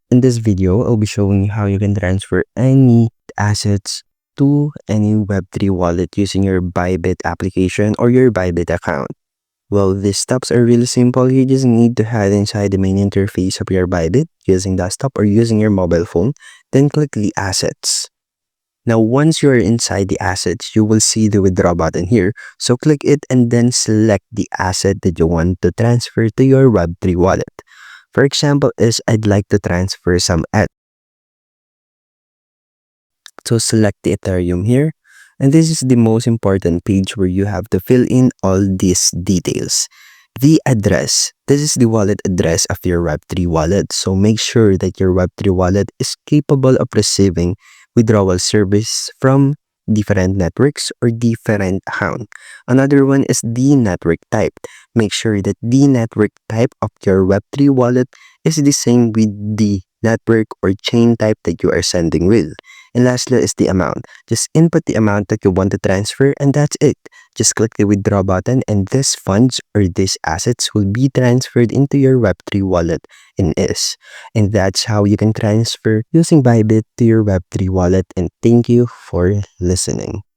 In this video, I'll be showing you how you can transfer any assets to any Web3 wallet using your Bybit application or your Bybit account. Well, these steps are really simple. You just need to head inside the main interface of your Bybit using desktop or using your mobile phone, then click the assets. Now, once you're inside the assets, you will see the withdraw button here. So click it and then select the asset that you want to transfer to your Web3 wallet. For example, I'd like to transfer some ETH. So select the Ethereum here. And this is the most important page where you have to fill in all these details. The address. This is the wallet address of your Web3 wallet. So make sure that your Web3 wallet is capable of receiving withdrawal service from different networks or different account. Another one is the network type. Make sure that the network type of your Web3 wallet is the same with the network or chain type that you are sending with. And lastly is the amount. Just input the amount that you want to transfer and that's it. Just click the withdraw button and these funds or these assets will be transferred into your Web3 wallet in is. And that's how you can transfer using Bybit to your Web3 wallet. And thank you for listening.